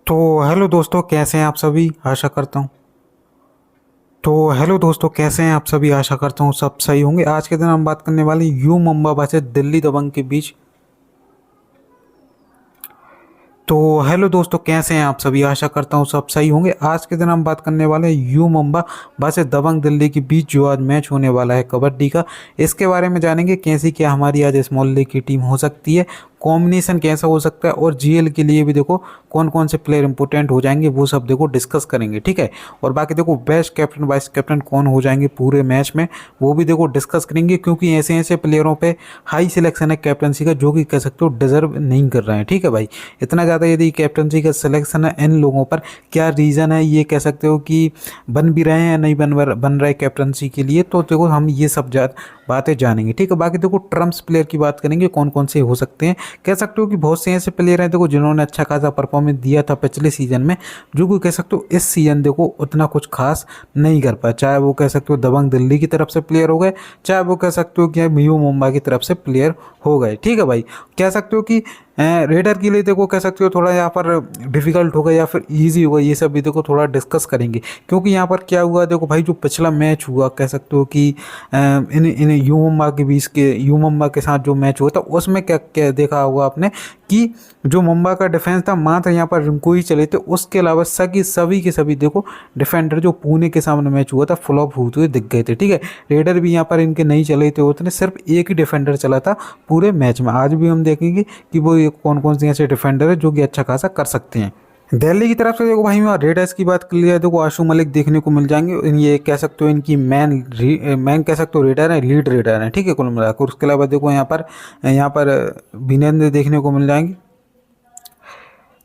तो हेलो दोस्तों, कैसे हैं आप सभी? आशा करता हूँ सब सही होंगे। आज के दिन हम बात करने वाले यू मुंबा वर्सेस दिल्ली दबंग के बीच। तो हेलो दोस्तों, कैसे हैं आप सभी? आशा करता हूँ सब सही होंगे। आज के दिन हम बात करने वाले हैं यू मुंबा वर्सेस दबंग दिल्ली के बीच जो आज मैच होने वाला है कबड्डी का। इसके बारे में जानेंगे कैसी क्या हमारी आज इस मोहल्ले की टीम हो सकती है, कॉम्बिनेशन कैसा हो सकता है, और जीएल के लिए भी देखो कौन कौन से प्लेयर इंपॉर्टेंट हो जाएंगे, वो सब देखो डिस्कस करेंगे। ठीक है। और बाकी देखो बेस्ट कैप्टन वाइस कैप्टन कौन हो जाएंगे पूरे मैच में, वो भी देखो डिस्कस करेंगे, क्योंकि ऐसे ऐसे प्लेयरों पे हाई सिलेक्शन है कैप्टनसी का जो कि कह सकते हो डिजर्व नहीं कर रहे हैं। ठीक है भाई, इतना ज़्यादा यदि कैप्टनसी का सिलेक्शन है इन लोगों पर, क्या रीज़न है ये कह सकते हो कि बन भी रहे हैं या नहीं बन रहे कैप्टनसी के लिए, तो देखो हम ये सब बातें जानेंगे। ठीक है। बाकी देखो ट्रम्प्स प्लेयर की बात करेंगे, कौन कौन से हो सकते हैं। कह सकते हो कि बहुत से ऐसे प्लेयर हैं देखो जिन्होंने अच्छा खासा परफॉर्मेंस दिया था पिछले सीजन में, जो कि कह सकते हो इस सीजन देखो उतना कुछ खास नहीं कर पाया। चाहे वो कह सकते हो दबंग दिल्ली की तरफ से प्लेयर हो गए, चाहे वो कह सकते हो कि यू मुंबई की तरफ से प्लेयर हो गए। ठीक है भाई, कह सकते हो कि रेडर के लिए देखो कह सकते हो थोड़ा यहाँ पर डिफिकल्ट होगा या फिर इजी होगा, ये सब भी देखो थोड़ा डिस्कस करेंगे। क्योंकि यहाँ पर क्या हुआ देखो भाई, जो पिछला मैच हुआ कह सकते हो कि इन यू मुंबा के साथ जो मैच हुआ था, उसमें क्या क्या देखा होगा आपने कि जो मुंबा का डिफेंस था मात्र यहाँ पर रिंकू ही चले थे, उसके अलावा सभी के सभी देखो डिफेंडर जो पुणे के सामने मैच हुआ था फ्लॉप होते हुए दिख गए थे। ठीक है। रेडर भी यहाँ पर इनके नहीं चले थे उतने, सिर्फ एक ही डिफेंडर चला था पूरे मैच में। आज भी हम देखेंगे कि वो कौन कौन से ऐसे डिफेंडर है जो कि अच्छा खासा कर सकते हैं। दिल्ली की तरफ से देखो भाई, वहाँ रेडर्स की बात कर लिया है, देखो आशु मलिक देखने को मिल जाएंगे। ये कह सकते हो इनकी मैन कह सकते हो रेडर है, लीड रेडर है। ठीक है। कुल मिलाकर उसके अलावा देखो यहाँ पर विनेंद्र देखने को मिल जाएंगे।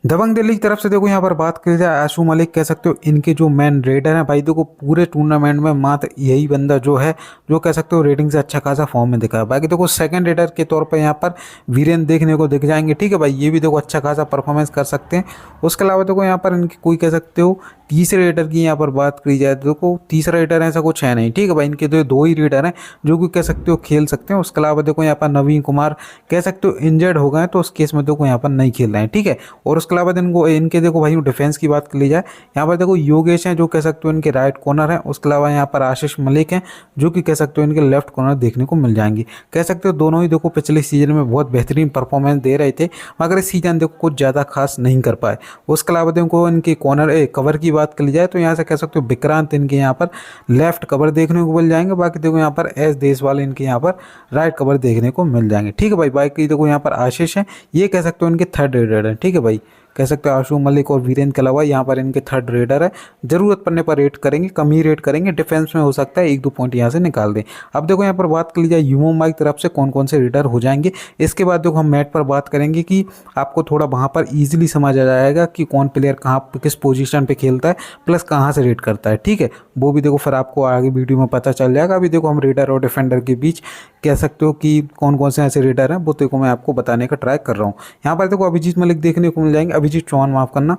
दबंग दिल्ली की तरफ से देखो यहाँ पर बात की जाए, आशु मलिक कह सकते हो इनके जो मैन रेडर हैं भाई, देखो पूरे टूर्नामेंट में मात्र यही बंदा जो है जो कह सकते हो रेटिंग से अच्छा खासा फॉर्म में दिखा है। बाकी देखो सेकंड रेडर के तौर पर यहाँ पर वीरेंद्र देखने को दिख जाएंगे। ठीक है भाई, ये भी देखो अच्छा खासा परफॉर्मेंस कर सकते हैं। उसके अलावा देखो यहाँ पर इनकी कोई कह सकते हो तीसरे रेडर की यहाँ पर बात करी जाए तो देखो तीसरा रेडर ऐसा कुछ है नहीं। ठीक है भाई, इनके दो ही रेडर हैं जो कि कह सकते हो खेल सकते हैं। उसके अलावा देखो यहाँ पर नवीन कुमार कह सकते हो इंजर्ड हो गए, तो उस केस में देखो यहाँ पर नहीं खेल रहे हैं। ठीक है। और उसके अलावा इनके देखो भाई डिफेंस की बात कर ली जाए, यहाँ पर देखो योगेश हैं जो कह सकते हो इनके राइट कॉर्नर हैं। उसके अलावा यहाँ पर आशीष मलिक हैं जो कि कह सकते हो इनके लेफ्ट कॉर्नर देखने को मिल जाएंगे। कह सकते हो दोनों ही देखो पिछले सीजन में बहुत बेहतरीन परफॉर्मेंस दे रहे थे, मगर इस सीजन देखो कुछ ज़्यादा खास नहीं कर पाए। उसके अलावा देखो इनके कॉर्नर कवर की बात कर ली जाए तो यहाँ से कह सकते हो विक्रांत इनके यहाँ पर लेफ्ट कवर देखने को मिल जाएंगे। बाकी देखो यहाँ पर एस देशवाल इनके यहाँ पर राइट कवर देखने को मिल जाएंगे। ठीक है भाई, बाकी देखो यहाँ पर आशीष है, ये कह सकते हो इनके थर्ड रेडर है। ठीक है भाई, कह सकते हो आशु मलिक और वीरेंद्र के अलावा यहाँ पर इनके थर्ड रेडर है। जरूरत पड़ने पर रेट करेंगे, कम ही रेट करेंगे, डिफेंस में हो सकता है एक दो पॉइंट यहाँ से निकाल दें। अब देखो यहाँ पर बात कर ली जाए यू मुंबई की तरफ से कौन कौन से रेडर हो जाएंगे। इसके बाद देखो हम मैच पर बात करेंगे कि आपको थोड़ा वहाँ पर ईजिली समझ आ जाएगा कि कौन प्लेयर कहाँ किस पोजीशन पर खेलता है, प्लस कहाँ से रेट करता है। ठीक है, वो भी देखो फिर आपको आगे वीडियो में पता चल जाएगा। अभी देखो हम रेडर और डिफेंडर के बीच कह सकते हो कि कौन कौन से ऐसे रेडर हैं, वो देखो मैं आपको बताने का ट्राई कर रहा हूँ। यहाँ पर देखो अभिजीत मलिक देखने को मिल जाएंगे, अभिजीत चौहान माफ करना,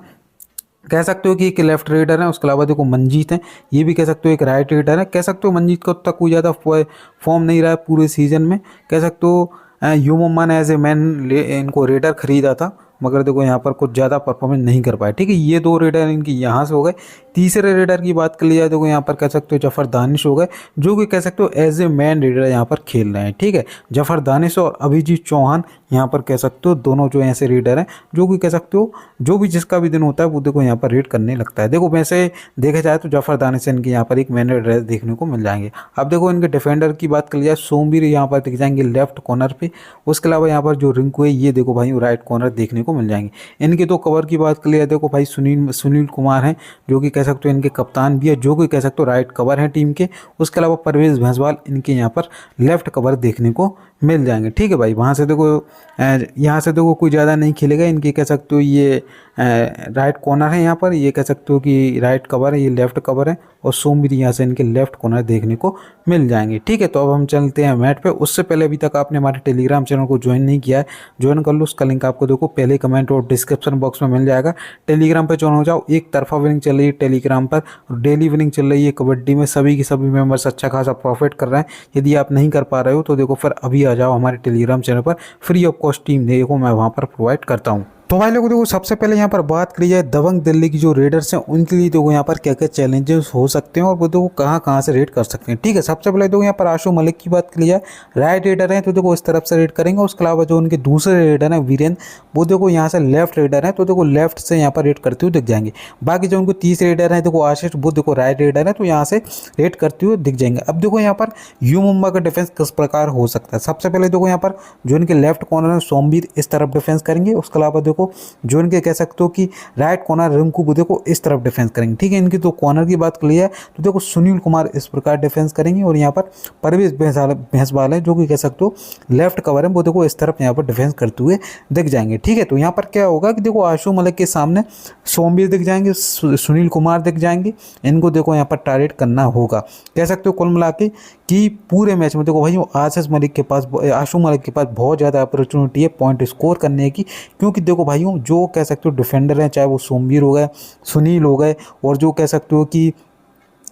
कह सकते हो कि एक लेफ्ट रेडर है। उसके अलावा देखो मंजीत है, ये भी कह सकते हो एक राइट रेडर है। कह सकते हो मंजीत का उतना कोई ज़्यादा फॉर्म नहीं रहा है पूरे सीजन में। कह सकते हो यू मुंबा ने एज ए मैन इनको रेडर खरीदा था, मगर देखो यहाँ पर कुछ ज़्यादा परफॉर्मेंस नहीं कर पाए। ठीक है, ये दो रेडर इनकी यहाँ से हो गए। तीसरे रेडर की बात कर लिया देखो यहाँ पर कह सकते हो जफर दानिश हो गए, जो कि कह सकते हो एज ए मैन रेडर यहाँ पर खेल रहे हैं। ठीक है, जफर दानिश और अभिजीत चौहान यहाँ पर कह सकते हो दोनों जो ऐसे रेडर हैं जो कि कह सकते हो जो भी जिसका भी दिन होता है वो देखो यहाँ पर रेड करने लगता है। देखो वैसे देखा जाए तो जफर दानिश इनके यहाँ पर एक मैन रेडर देखने को मिल जाएंगे। अब देखो इनके डिफेंडर की बात कर लिया, सोमवीर यहाँ पर दिख जाएंगे लेफ्ट कॉर्नर पे। उसके अलावा यहाँ पर जो रिंकू है ये देखो भाई राइट कॉर्नर देखने को मिल जाएंगे। इनके तो कवर की बात कर लिया देखो भाई सुनील कुमार हैं जो कि कह सकते हो इनके कप्तान भी है, जो कि कह सकते हो राइट कवर हैं टीम के। उसके अलावा परवेज भैंसवाल इनके यहाँ पर लेफ्ट कवर देखने को मिल जाएंगे। ठीक है भाई, वहाँ से देखो यहाँ से देखो कोई ज़्यादा नहीं खेलेगा, इनके कह सकते हो ये राइट कॉर्नर है यहाँ पर, ये कह सकते हो कि राइट कवर है, ये लेफ्ट कवर है, और सोमवीर यहाँ से इनके लेफ्ट कॉर्नर देखने को मिल जाएंगे। ठीक है, तो अब हम चलते हैं मैच पे। उससे पहले अभी तक आपने हमारे टेलीग्राम चैनल को ज्वाइन नहीं किया है, ज्वाइन कर लो। उसका लिंक आपको देखो पहले कमेंट और डिस्क्रिप्शन बॉक्स में मिल जाएगा। टेलीग्राम पर ज्वाइन हो जाओ, एक तरफा विनिंग चल रही है टेलीग्राम पर, डेली विनिंग चल रही है कबड्डी में। सभी के सभी मेंबर्स अच्छा खासा प्रॉफिट कर रहे हैं। यदि आप नहीं कर पा रहे हो तो देखो फिर अभी आ जाओ हमारे टेलीग्राम चैनल पर, फ्री ऑफ कॉस्ट टीम देखो मैं वहाँ पर प्रोवाइड करता हूँ। तो भाई लोगों देखो सबसे पहले यहाँ पर बात करी जाए दबंग दिल्ली की जो रेडर्स हैं उनके लिए देखो यहाँ पर क्या क्या चैलेंजेस हो सकते हैं और वो देखो कहाँ कहाँ से रेड कर सकते हैं। ठीक है, सबसे पहले देखो यहाँ पर आशु मलिक की बात करी जाए, राइट रेडर हैं तो देखो इस तरफ से रेड करेंगे। उसके अलावा जो उनके दूसरे रेडर हैं वीरेंद्र, वो देखो यहाँ से लेफ्ट रेडर हैं तो देखो लेफ्ट से यहाँ पर रेड करते हुए दिख जाएंगे। बाकी जो उनको तीसरे रेडर हैं देखो आशीष, वो देखो राइट रेडर है तो यहाँ से रेड करते हुए दिख जाएंगे। अब देखो यहाँ पर यू मुंबा का डिफेंस किस प्रकार हो सकता है। सबसे पहले देखो यहाँ पर जो इनके लेफ्ट कॉर्नर है सोमवीर इस तरफ डिफेंस करेंगे। उसके अलावा देखो जो इनके कह सकते हो कि राइट कॉर्नर रिंकू, वो देखो इस तरफ डिफेंस करेंगे। ठीक है, इनकी तो कॉर्नर की बात क्लियर है तो देखो सुनील कुमार इस प्रकार डिफेंस करेंगे और यहाँ पर परवेज भैंसवाल है जो कि कह सकते हो लेफ्ट कवर है, वो देखो इस तरफ यहाँ पर डिफेंस करते हुए दिख जाएंगे। ठीक है, तो यहाँ पर क्या होगा कि देखो आशु मलिक के सामने सोमवीर दिख जाएंगे, सुनील कुमार दिख जाएंगे, इनको देखो यहाँ पर टारगेट करना होगा। कह सकते हो कुल मिला के कि पूरे मैच में देखो भाई आशीष मलिक के पास, आशु मलिक के पास बहुत ज़्यादा अपॉर्चुनिटी है पॉइंट स्कोर करने की, क्योंकि देखो भाइयों जो कह सकते हो डिफेंडर हैं, चाहे वो सोमवीर हो गए, सुनील हो गए, और जो कह सकते हो कि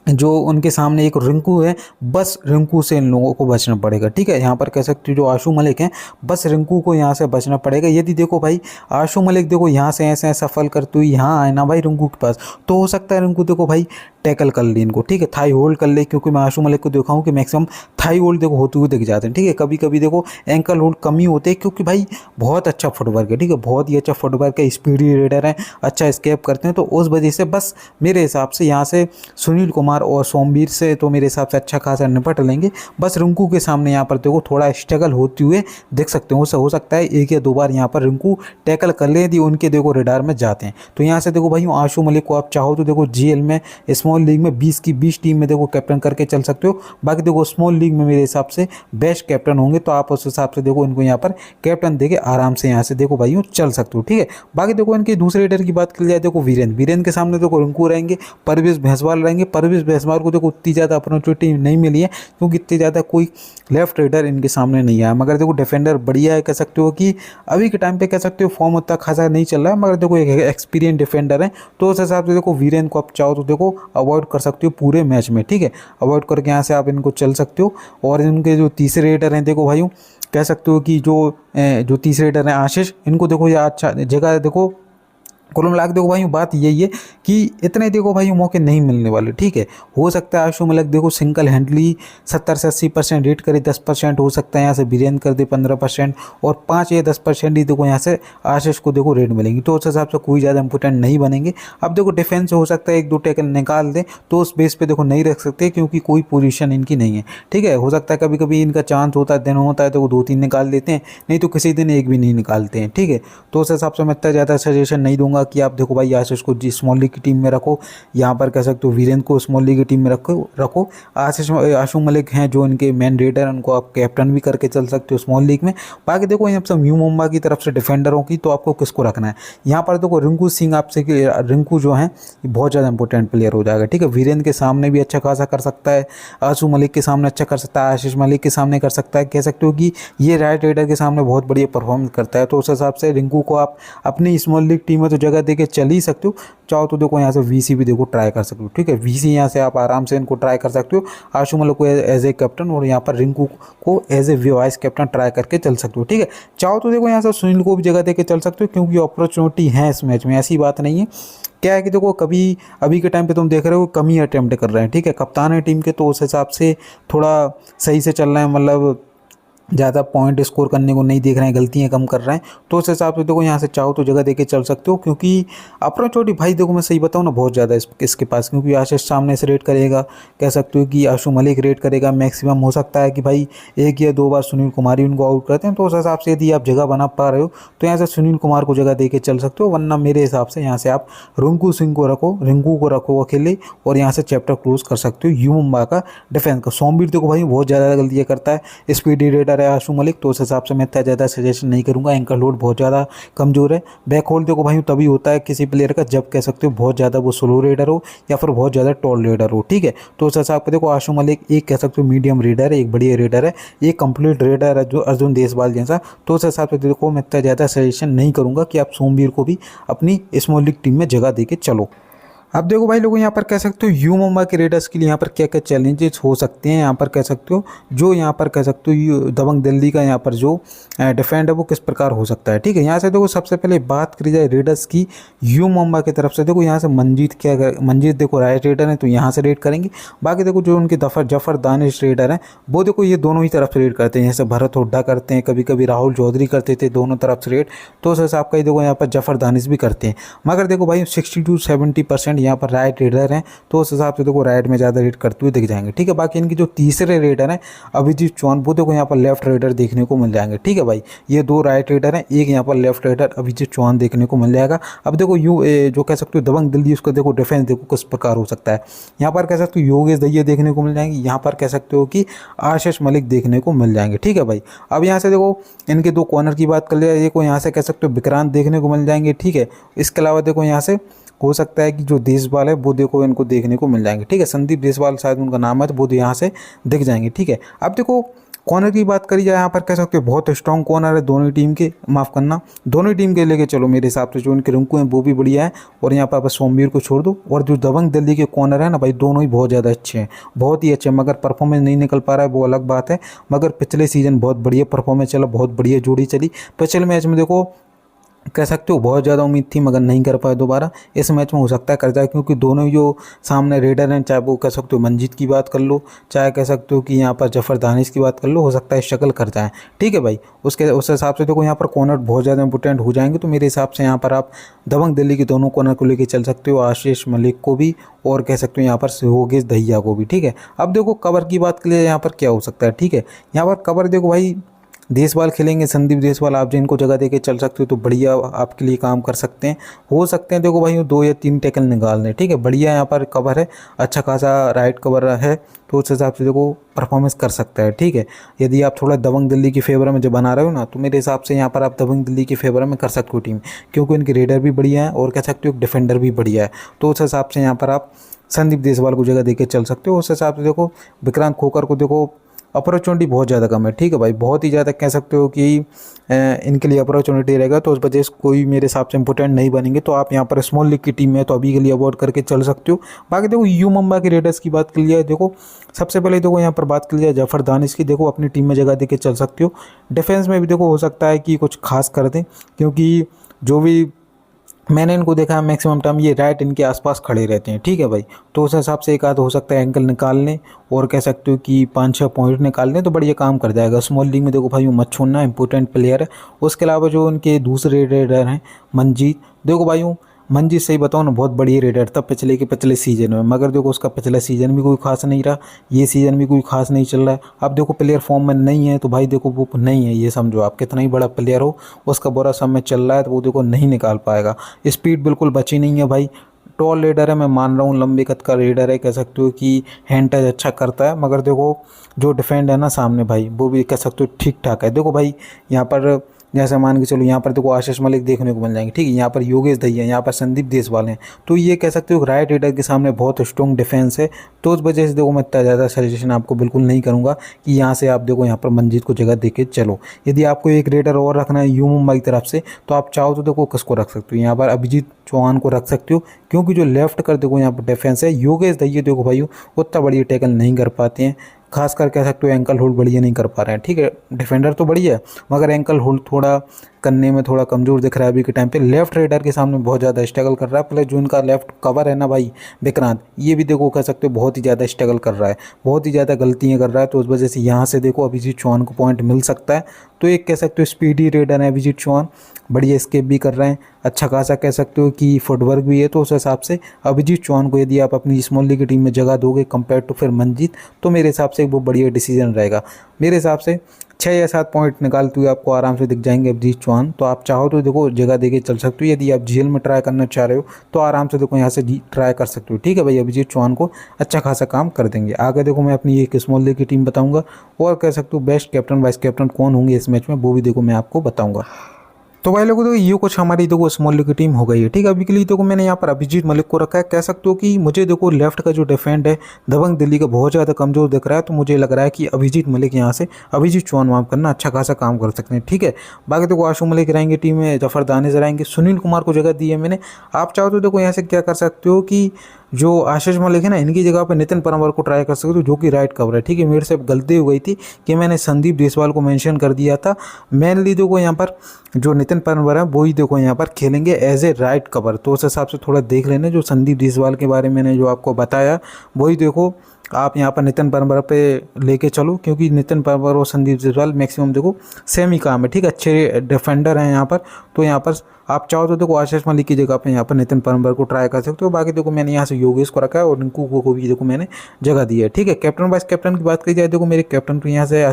जो उनके सामने एक रिंकू है, बस रिंकू से इन लोगों को बचना पड़ेगा। ठीक है, यहाँ पर कह सकते हो जो आशु मलिक हैं बस रिंकू को यहाँ से बचना पड़ेगा। यदि देखो भाई आशु मलिक देखो यहाँ से ऐसे सफल करते हुए यहाँ आए ना भाई रिंकू के पास, तो हो सकता है रिंकू देखो भाई टैकल कर ले इनको। ठीक है, थाई होल्ड कर ले, क्योंकि मैं आशु मलिक को देखा हूँ कि मैक्सिमम थाई होल्ड देखो होते हुए दिख जाते हैं। ठीक है, कभी कभी देखो एंकल होल्ड कम ही होते हैं, क्योंकि भाई बहुत अच्छा फुटवर्क है। ठीक है, बहुत ही अच्छा फुटवर्क है, स्पीडी रेडर है, अच्छा स्केप करते हैं, तो उस वजह से बस मेरे हिसाब से यहाँ से सुनील कुमार और सोमवीर से तो मेरे हिसाब से अच्छा खासा निपट लेंगे। बस रिंकू के सामने यहाँ पर देखो थोड़ा स्ट्रगल होते हुए दिख सकते हो सकता है एक या दो बार यहाँ पर रिंकू टैकल कर ले यदि उनके देखो रेडार में जाते हैं। तो यहाँ से देखो भाई आशु मलिक को आप चाहो तो देखो जीएल में स्मॉल लीग में 20 की 20 टीम में देखो कैप्टन करके चल सकते हो। बाकी देखो स्मॉल लीग में मेरे हिसाब से बेस्ट कैप्टन होंगे, तो आप उस हिसाब से देखो इनको यहाँ पर कैप्टन देके आराम से यहाँ से देखो भाई चल सकते हो। ठीक है, बाकी देखो इनके दूसरे रेडर की बात की जाए देखो वीरेंद्र के सामने देखो रिंकू रहेंगे, परवेज भैंसवाल रहेंगे। परवेज भैंसवाल को देखो उतनी ज़्यादा अपॉर्चुनिटी नहीं मिली है, क्योंकि इतनी ज़्यादा कोई लेफ्ट रेडर इनके सामने नहीं आया, मगर देखो डिफेंडर बढ़िया है। कह सकते हो कि अभी के टाइम पे कह सकते हो फॉर्म उतना खासा नहीं चल रहा है, मगर देखो एक एक्सपीरियंस डिफेंडर है, तो उस हिसाब से देखो वीरेंद्र को आप चाहो तो देखो अवॉइड कर सकते हो पूरे मैच में। ठीक है, अवॉइड करके यहाँ से आप इनको चल सकते हो। और इनके जो तीसरे रेडर हैं देखो भाइयों, कह सकते हो कि जो तीसरे रेडर हैं आशीष, इनको देखो ये अच्छा जगह देखो कुल मिला के देखो भाई बात यही है कि इतने देखो भाई मौके नहीं मिलने वाले। ठीक है, हो सकता है आशु मलिक देखो सिंगल हैंडली 70 से 80% रेट करे, 10% हो सकता है यहाँ से वीरेंद्र कर दे 15%, और 5 या 10% ही देखो यहाँ से आशीष को देखो रेट मिलेंगी, तो उस हिसाब से कोई ज़्यादा इंपोर्टेंट नहीं बनेंगे। अब देखो डिफेंस हो सकता है एक दो टैकल निकाल दे, तो उस बेस पे देखो नहीं रख सकते, क्योंकि कोई पोजीशन इनकी नहीं है। ठीक है, हो सकता है कभी कभी इनका चांस होता है, दिन होता है तो वो 2-3 निकाल देते हैं, नहीं तो किसी दिन एक भी नहीं निकालते हैं। ठीक है, तो उस हिसाब से मैं इतना ज़्यादा सजेशन नहीं दूंगा कि आप देखो भाई आशीष को स्मॉल लीग की टीम में रखो, यहाँ पर कह सकते हो वीरेंद्र को स्मॉल लीग की टीम में रखो। आशु मलिक हैं जो इनके मेन रेडर, उनको आप कैप्टन भी करके चल सकते हो स्मॉल लीग में। बाकी देखो यहाँ सब यू मुंबा की तरफ से डिफेंडरों की, तो आपको किसको रखना है यहाँ पर देखो रिंकू सिंह आपसे, रिंकू जो है बहुत ज़्यादा इंपॉर्टेंट प्लेयर हो जाएगा। ठीक है, वीरेंद्र के सामने भी अच्छा खासा कर सकता है, आशु मलिक के सामने अच्छा कर सकता है, आशीष मलिक के सामने कर सकता है। कह सकते हो कि ये राइट रेडर के सामने बहुत बढ़िया परफॉर्मेंस करता है, तो उस हिसाब से रिंकू को आप अपनी स्मॉल लीग टीम में तो जगह दे के चल ही सकते हो। चाहो तो देखो यहाँ से वीसी भी देखो ट्राई कर सकते हो। ठीक है, वीसी यहाँ से आप आराम से इनको ट्राई कर सकते हो, आशु मलिक को एज ए कैप्टन और यहाँ पर रिंकू को as a vice captain try करके चल सकते हो। ठीक है, चाहो तो देखो यहाँ से सुनील को भी जगह दे के चल सकते हो, क्योंकि अपॉर्चुनिटी है इस मैच में, ऐसी बात नहीं है। क्या है कि देखो कभी अभी के टाइम पे तुम देख रहे हो कम ही अटेम्प्ट कर रहे हैं। ठीक है, कप्तान है टीम के, तो उस हिसाब से थोड़ा सही से चल रहे हैं, मतलब ज़्यादा पॉइंट स्कोर करने को नहीं देख रहे हैं, गलतियां कम कर रहे हैं, तो उस हिसाब से देखो यहाँ से चाहो तो जगह देके चल सकते हो। क्योंकि अपॉर्चुनिटी भाई देखो मैं सही बताऊँ ना बहुत ज़्यादा इसके पास, क्योंकि आशीष सामने से रेड करेगा, कह सकते हो कि आशु मलिक रेड करेगा, मैक्सिमम हो सकता है कि भाई 1 या 2 बार सुनील कुमार ही उनको आउट करते हैं, तो उस हिसाब से यदि आप जगह बना पा रहे हो तो यहाँ से सुनील कुमार को जगह दे के चल सकते हो। वरना मेरे हिसाब से यहाँ से आप रिंकू सिंह को रखो, रिंकू को रखो अकेले, और यहाँ से चैप्टर क्लोज कर सकते हो यू मुंबा का डिफेंस का। सोमवीर देखो भाई बहुत ज़्यादा गलतियाँ करता है, स्पीडी रेडर है आशु मलिक, तो उस हिसाब से मैं इतना ज़्यादा सजेशन नहीं करूँगा। एंकल लोड बहुत ज़्यादा कमज़ोर है। बैक होल्ड देखो भाई तभी होता है किसी प्लेयर का जब कह सकते हो बहुत ज़्यादा वो स्लो रेडर हो या फिर बहुत ज़्यादा टॉल रेडर हो। ठीक है, तो उस हिसाब से देखो आशु मलिक एक कह सकते हो मीडियम रेडर है, एक बढ़िया रेडर है, एक कंप्लीट रेडर है जो अर्जुन देसवाल जैसा, तो उस हिसाब से देखो मैं इतना ज़्यादा सजेशन नहीं करूँगा कि आप सोमवीर को भी अपनी स्मॉल लीग टीम में जगह दे के चलो। अब देखो भाई लोगों यहाँ पर कह सकते हो यू मुंबई के रेडर्स के लिए यहाँ पर क्या क्या चैलेंजेस हो सकते हैं यहाँ पर कह सकते हो, जो यहाँ पर कह सकते हो दबंग दिल्ली का यहाँ पर जो डिफेंड है वो किस प्रकार हो सकता है। ठीक है, यहाँ से देखो सबसे पहले बात करी जाए रेडर्स की यू मुंबई की तरफ से, देखो यहाँ से मंजीत देखो राइट रेडर है तो यहाँ से रेड करेंगे। बाकी देखो जो उनके जफर दानिश रेडर हैं वो देखो ये दोनों ही तरफ से रेड करते हैं, जैसे भरत हुड्डा करते हैं, कभी कभी राहुल चौधरी करते थे दोनों तरफ से रेड, तो उस हिसाब का ही देखो यहाँ पर जफर दानिश भी करते हैं। मगर देखो भाई 60 to 70% यहाँ पर राइट रेडर हैं, तो उस हिसाब से देखो राइट में ज़्यादा रेड करते हुए दिख जाएंगे। ठीक है, बाकी इनकी जो तीसरे रेडर हैं अभिजीत चौहान वो देखो यहाँ पर लेफ्ट रेडर देखने को मिल जाएंगे। ठीक है भाई, ये दो राइट रेडर हैं, एक यहाँ पर लेफ्ट रेडर अभिजीत चौहान देखने को मिल जाएगा। अब देखो जो कह सकते हो दबंग दिल्ली उसका देखो डिफेंस देखो किस प्रकार हो सकता है। यहाँ पर कह सकते हो योगेश दहिया देखने को मिल जाएंगे, यहाँ पर कह सकते हो कि आशीष मलिक देखने को मिल जाएंगे। ठीक है भाई, अब यहाँ से देखो इनके दो कॉर्नर की बात कर लिया, देखो यहाँ से कह सकते हो विक्रांत देखने को मिल जाएंगे। ठीक है, इसके अलावा देखो यहाँ से हो सकता है कि जो देशपाल है वो देखो इनको देखने को मिल जाएंगे। ठीक है, संदीप देशपाल शायद उनका नाम है, तो वो यहाँ से दिख जाएंगे। ठीक है, अब देखो कॉर्नर की बात करी जाए यहाँ पर कह सकते हो बहुत स्ट्रॉन्ग कॉर्नर है दोनों ही टीम के, माफ़ करना दोनों ही टीम के लेके चलो मेरे हिसाब से, जो इनके रिंकू हैं वो भी बढ़िया है, और यहाँ पर बस सोमवीर को छोड़ दो। और जो दबंग दिल्ली के कॉर्नर है ना भाई दोनों ही बहुत ज़्यादा अच्छे हैं, बहुत ही अच्छे हैं, मगर परफॉर्मेंस नहीं निकल पा रहा है वो अलग बात है। मगर पिछले सीजन बहुत बढ़िया परफॉर्मेंस चला, बहुत बढ़िया जोड़ी चली। पिछले मैच में देखो कह सकते हो बहुत ज़्यादा उम्मीद थी मगर नहीं कर पाए दोबारा, इस मैच में हो सकता है कर जाए, क्योंकि दोनों जो सामने रेडर हैं, चाहे वो कह सकते हो मंजीत की बात कर लो, चाहे कह सकते हो कि यहाँ पर जफर दानिश की बात कर लो, हो सकता है स्ट्रगल कर जाए। ठीक है भाई, उस हिसाब से देखो यहाँ पर कॉर्नर बहुत ज़्यादा इंपॉर्टेंट हो जाएंगे, तो मेरे हिसाब से यहाँ पर आप दबंग दिल्ली के दोनों कॉर्नर को लेकर चल सकते हो, आशीष मलिक को भी और कह सकते हो यहाँ पर योगेश दहिया को भी। ठीक है, अब देखो कवर की बात के लिए यहाँ पर क्या हो सकता है। ठीक है, यहाँ पर कवर देखो भाई देशपाल खेलेंगे, संदीप देशपाल, आप जिनको जगह देके चल सकते हो तो बढ़िया आपके लिए काम कर सकते हैं, हो सकते हैं। देखो भाई 2 या 3 टैकल निकाल लें। ठीक है, बढ़िया यहाँ पर कवर है, अच्छा खासा राइट कवर है, तो उस हिसाब से देखो परफॉर्मेंस कर सकता है। ठीक है, यदि आप थोड़ा दबंग दिल्ली की फेवर में जो बना रहे हो ना, तो मेरे हिसाब से यहाँ पर आप दबंग दिल्ली की फेवर में कर सकते हो टीम, क्योंकि उनके रेडर भी बढ़िया है और कह सकते हो डिफेंडर भी बढ़िया है, तो उस हिसाब से यहाँ पर आप संदीप देशवाल को जगह देके चल सकते हो। उस हिसाब से देखो विक्रांत खोकर को देखो अपॉर्चुनिटी बहुत ज़्यादा कम है। ठीक है भाई, बहुत ही ज़्यादा कह सकते हो कि इनके लिए अपॉर्चुनिटी रहेगा, तो उस वजह से कोई मेरे हिसाब से इंपॉर्टेंट नहीं बनेंगे, तो आप यहाँ पर स्मॉल लीग की टीम में तो अभी के लिए अवॉइड करके चल सकते हो। बाकी देखो यू मुंबई के रेडर्स की बात कर लिया, देखो सबसे पहले देखो यहाँ पर बात कर लिया जफर दानिश की, देखो अपनी टीम में जगह देके चल सकते हो। डिफेंस में भी देखो हो सकता है कि कुछ खास कर दें, क्योंकि जो भी मैंने इनको देखा है मैक्सिमम टाइम ये राइट इनके आसपास खड़े रहते हैं। ठीक है भाई, तो उस हिसाब से एक आध हो सकता है एंकल निकाल लें और कह सकते हो कि 5-6 पॉइंट निकाल लें तो बढ़िया काम कर जाएगा। स्मॉल लीग में देखो भाई वो मत छोड़ना, इंपॉर्टेंट प्लेयर है। उसके अलावा जो उनके दूसरे रेडर हैं मंजीत, देखो भाई मंजीत सही बताऊँ ना बहुत बढ़िया रेडर था पिछले सीजन में, मगर देखो उसका पिछला सीजन भी कोई खास नहीं रहा, ये सीजन भी कोई खास नहीं चल रहा है। अब देखो प्लेयर फॉर्म में नहीं है तो भाई देखो वो नहीं है, ये समझो आप कितना ही बड़ा प्लेयर हो, उसका बुरा समय चल रहा है तो वो देखो नहीं निकाल पाएगा। स्पीड बिल्कुल बची नहीं है भाई, टॉल रेडर है, मैं मान रहा हूँ लंबे कद का रेडर है, कह सकते हो कि हैंड टच अच्छा करता है, मगर देखो जो डिफेंड है ना सामने भाई वो भी कह सकते हो ठीक ठाक है। देखो भाई यहाँ पर जैसे मान के चलो यहाँ पर देखो आशीष मलिक देखने को मिल जाएंगे। ठीक है, यहाँ पर योगेश दहिया, यहाँ पर संदीप देशवाल हैं, तो ये कह सकते हो राइट रेडर के सामने बहुत स्ट्रॉन्ग डिफेंस है, तो उस वजह से देखो मैं इतना ज़्यादा सजेशन आपको बिल्कुल नहीं करूँगा कि यहाँ से आप देखो यहाँ पर मंजीत को जगह देके चलो। यदि आपको एक रेडर और रखना है यू मुंबई की तरफ से तो आप चाहो तो देखो किसको रख सकते हो, यहाँ पर अभिजीत चौहान को रख सकते हो, क्योंकि जो लेफ्ट कर देखो यहाँ पर डिफेंस है। योगेश दहिया देखो भाई उतना बढ़िया टैकल नहीं कर पाते हैं, खासकर कह सकते हो एंकल होल्ड बढ़िया नहीं कर पा रहे हैं। ठीक है, डिफेंडर तो बढ़िया है मगर एंकल होल्ड थोड़ा करने में थोड़ा कमज़ोर दिख रहा है अभी के टाइम पे। लेफ्ट रेडर के सामने बहुत ज़्यादा स्ट्रगल कर रहा है, प्लस जो इनका लेफ्ट कवर है ना भाई विक्रांत, ये भी देखो कह सकते हो बहुत ही ज़्यादा स्ट्रगल कर रहा है, बहुत ही ज़्यादा गलतियाँ कर रहा है, तो उस वजह से यहाँ से देखो अभिजीत चौहान को पॉइंट मिल सकता है। तो एक कह सकते हो स्पीडी रेडर है अभिजीत चौहान, बढ़िया स्केप भी कर रहे हैं, अच्छा खासा कह सकते हो कि फुटवर्क भी है, तो उस हिसाब से अभिजीत चौहान को यदि आप अपनी स्मॉल लीग की टीम में जगह दोगे कंपेयर टू फिर मंजीत, तो मेरे हिसाब से वो बढ़िया डिसीजन रहेगा। मेरे हिसाब से 6 या 7 पॉइंट निकालते हुए आपको आराम से दिख जाएंगे अभिजीत चौहान, तो आप चाहो तो देखो जगह देके चल सकते हो। यदि आप जीएल में ट्राई करना चाह रहे हो तो आराम से देखो यहाँ से ट्राई कर सकते हो। ठीक है भाई, अभिजीत चौहान को अच्छा खासा काम कर देंगे। आगे देखो मैं अपनी एक स्मॉल लीग की टीम बताऊँगा और कह सकते हो बेस्ट कैप्टन वाइस कैप्टन कौन होंगे इस मैच में, वो भी देखो मैं आपको बताऊँगा। तो भाई लोगों, तो ये कुछ हमारी देखो स्मॉल लीग की टीम हो गई है। ठीक है, अभी के लिए देखो मैंने यहाँ पर अभिजीत मलिक को रखा है। कह सकते हो कि मुझे देखो लेफ्ट का जो डिफेंड है दबंग दिल्ली का बहुत ज़्यादा कमजोर दिख रहा है, तो मुझे लग रहा है कि अभिजीत मलिक यहाँ से अभिजीत चौहान माफ करना अच्छा खासा काम कर सकते हैं। ठीक है, बाकी देखो आशु मलिक रहेंगे टीम में, जफर दानिश रहेंगे, सुनील कुमार को जगह दी है मैंने। आप चाहो तो देखो यहाँ से क्या कर सकते हो कि जो आशीष मलिक है ना, इनकी जगह पे नितिन परमार को ट्राई कर सकते हो, जो कि राइट कवर है। ठीक है, मेरे से गलती हो गई थी कि मैंने संदीप देसवाल को मेंशन कर दिया था। मेनली देखो यहाँ पर जो नितिन परमार है वही देखो यहाँ पर खेलेंगे एज ए राइट कवर, तो उस हिसाब से थोड़ा देख लेना। जो संदीप देसवाल के बारे में मैंने जो आपको बताया वही देखो आप यहाँ पर नितिन परमार पे लेके चलो, क्योंकि नितिन परमार और संदीप देसवाल मैक्सिमम देखो सेम ही काम है। ठीक है, अच्छे डिफेंडर हैं यहाँ पर, तो यहाँ पर आप चाहो तो देखो आशीष मलिक की जगह पे यहाँ पर नितिन परमार को ट्राई कर सकते हो। बाकी देखो मैंने यहाँ से योगेश को रखा है और रिंकू को भी देखो मैंने जगह दी है। ठीक है, कैप्टन वाइस कैप्टन की बात की जाए, देखो मेरे कैप्टन तो यहाँ से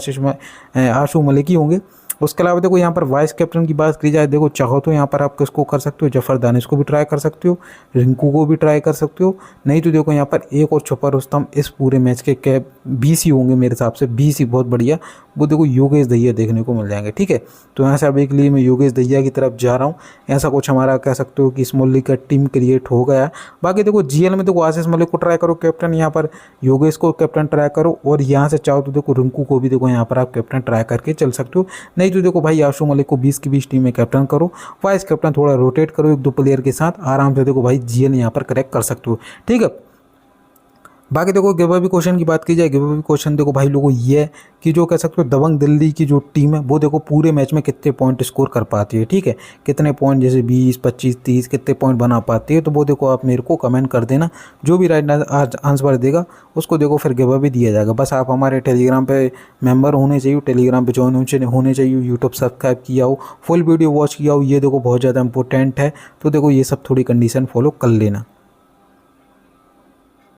आशु मलिक ही होंगे। उसके अलावा देखो यहाँ पर वाइस कैप्टन की बात की जाए, देखो चाहो तो यहाँ पर आप किसको कर सकते हो, जफर दानिश को भी ट्राई कर सकते हो, रिंकू को भी ट्राई कर सकते हो। नहीं तो देखो यहाँ पर एक और छुपा रुस्तम इस पूरे मैच के कैप 20 ही होंगे मेरे हिसाब से, 20 ही बहुत बढ़िया, वो देखो योगेश दहिया देखने को मिल जाएंगे। ठीक है, तो यहाँ से अभी के लिए मैं योगेश दहिया की तरफ जा रहा हूँ। ऐसा कुछ हमारा कह सकते हो कि स्मॉल लीग का टीम क्रिएट हो गया। बाकी देखो जीएल में देखो आशीष मलिक को ट्राई करो कैप्टन, यहाँ पर योगेश को कैप्टन ट्राई करो, और यहाँ से चाहो तो देखो रिंकू को भी देखो यहाँ पर आप कैप्टन ट्राई करके चल सकते हो। नहीं तो देखो भाई आशु मलिक को 20 की 20 टीम में कैप्टन करो, वाइस कैप्टन थोड़ा रोटेट करो एक दो प्लेयर के साथ, आराम से देखो भाई जीएल यहाँ पर करेक्ट कर सकते हो। ठीक है, बाकी देखो गिव अवे क्वेश्चन की बात की जाए, गिव अवे क्वेश्चन देखो भाई लोगों ये है कि जो कह सकते हो दबंग दिल्ली की जो टीम है वो देखो पूरे मैच में कितने पॉइंट स्कोर कर पाती है। ठीक है, कितने पॉइंट जैसे 20 25 30 कितने पॉइंट बना पाती है, तो वो देखो आप मेरे को कमेंट कर देना। जो भी राइट आंसर देगा उसको देखो फिर गिव अवे दिया जाएगा। बस आप हमारे टेलीग्राम पे मेंबर होने चाहिए, टेलीग्राम पे ज्वाइन होने चाहिए, यूट्यूब सब्सक्राइब किया हो, फुल वीडियो वॉच किया हो, ये देखो बहुत ज़्यादा इंपॉर्टेंट है। तो देखो ये सब थोड़ी कंडीशन फॉलो कर लेना।